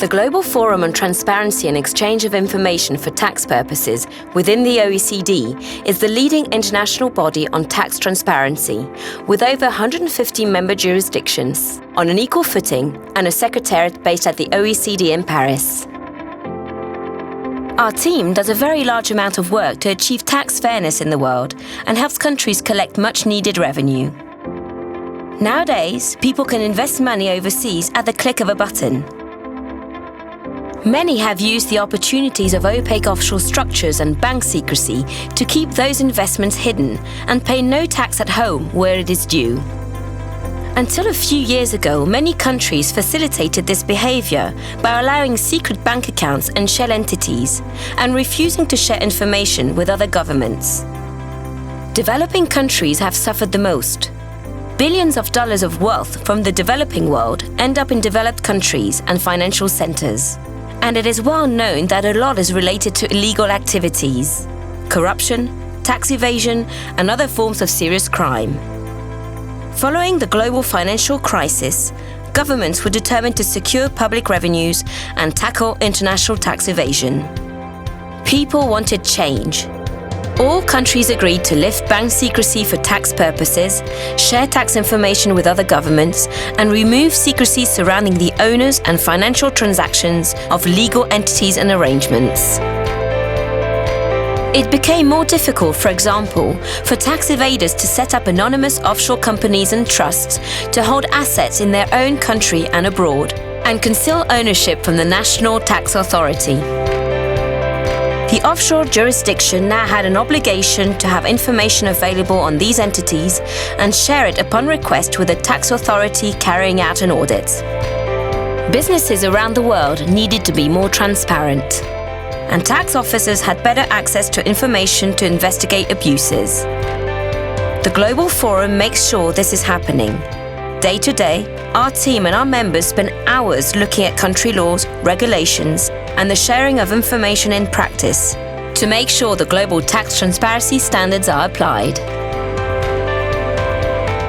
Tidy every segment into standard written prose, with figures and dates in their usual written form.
The Global Forum on Transparency and Exchange of Information for Tax Purposes within the OECD is the leading international body on tax transparency, with over 150 member jurisdictions, on an equal footing, and a secretariat based at the OECD in Paris. Our team does a very large amount of work to achieve tax fairness in the world and helps countries collect much-needed revenue. Nowadays, people can invest money overseas at the click of a button. Many have used the opportunities of opaque offshore structures and bank secrecy to keep those investments hidden and pay no tax at home where it is due. Until a few years ago, many countries facilitated this behavior by allowing secret bank accounts and shell entities and refusing to share information with other governments. Developing countries have suffered the most. Billions of dollars of wealth from the developing world end up in developed countries and financial centers. And it is well known that a lot is related to illegal activities, corruption, tax evasion, and other forms of serious crime. Following the global financial crisis, governments were determined to secure public revenues and tackle international tax evasion. People wanted change. All countries agreed to lift bank secrecy for tax purposes, share tax information with other governments, and remove secrecy surrounding the owners and financial transactions of legal entities and arrangements. It became more difficult, for example, for tax evaders to set up anonymous offshore companies and trusts to hold assets in their own country and abroad, and conceal ownership from the national tax authority. The offshore jurisdiction now had an obligation to have information available on these entities and share it upon request with the tax authority carrying out an audit. Businesses around the world needed to be more transparent, and tax officers had better access to information to investigate abuses. The Global Forum makes sure this is happening. Day to day, our team and our members spend hours looking at country laws, regulations, and the sharing of information in practice to make sure the global tax transparency standards are applied.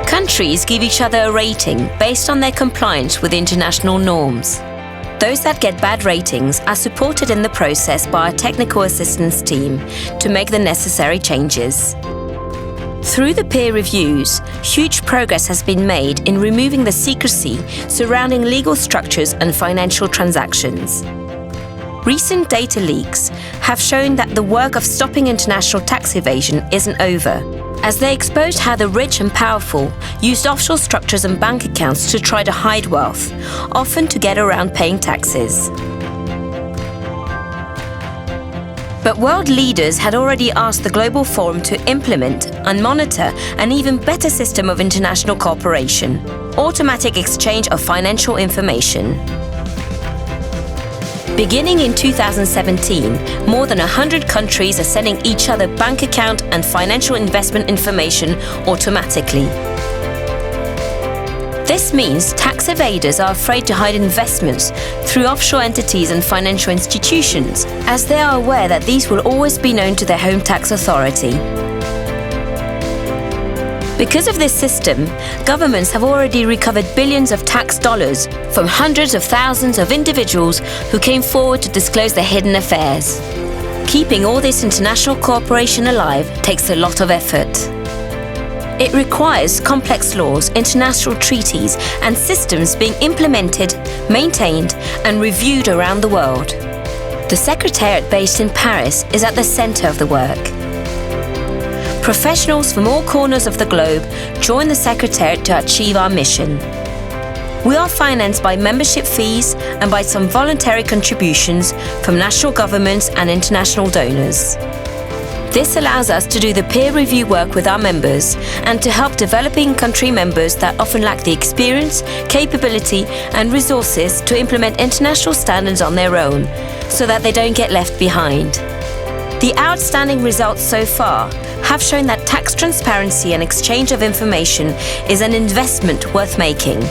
Countries give each other a rating based on their compliance with international norms. Those that get bad ratings are supported in the process by a technical assistance team to make the necessary changes. Through the peer reviews, huge progress has been made in removing the secrecy surrounding legal structures and financial transactions. Recent data leaks have shown that the work of stopping international tax evasion isn't over, as they exposed how the rich and powerful used offshore structures and bank accounts to try to hide wealth, often to get around paying taxes. But world leaders had already asked the Global Forum to implement and monitor an even better system of international cooperation, automatic exchange of financial information. Beginning in 2017, more than 100 countries are sending each other bank account and financial investment information automatically. This means tax evaders are afraid to hide investments through offshore entities and financial institutions, as they are aware that these will always be known to their home tax authority. Because of this system, governments have already recovered billions of tax dollars from hundreds of thousands of individuals who came forward to disclose their hidden affairs. Keeping all this international cooperation alive takes a lot of effort. It requires complex laws, international treaties, and systems being implemented, maintained, and reviewed around the world. The Secretariat based in Paris is at the center of the work. Professionals from all corners of the globe join the Secretariat to achieve our mission. We are financed by membership fees and by some voluntary contributions from national governments and international donors. This allows us to do the peer review work with our members and to help developing country members that often lack the experience, capability, and resources to implement international standards on their own, so that they don't get left behind. The outstanding results so far have shown that tax transparency and exchange of information is an investment worth making.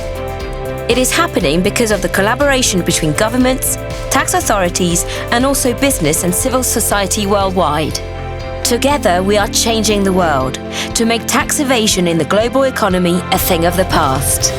It is happening because of the collaboration between governments, tax authorities, and also business and civil society worldwide. Together, we are changing the world to make tax evasion in the global economy a thing of the past.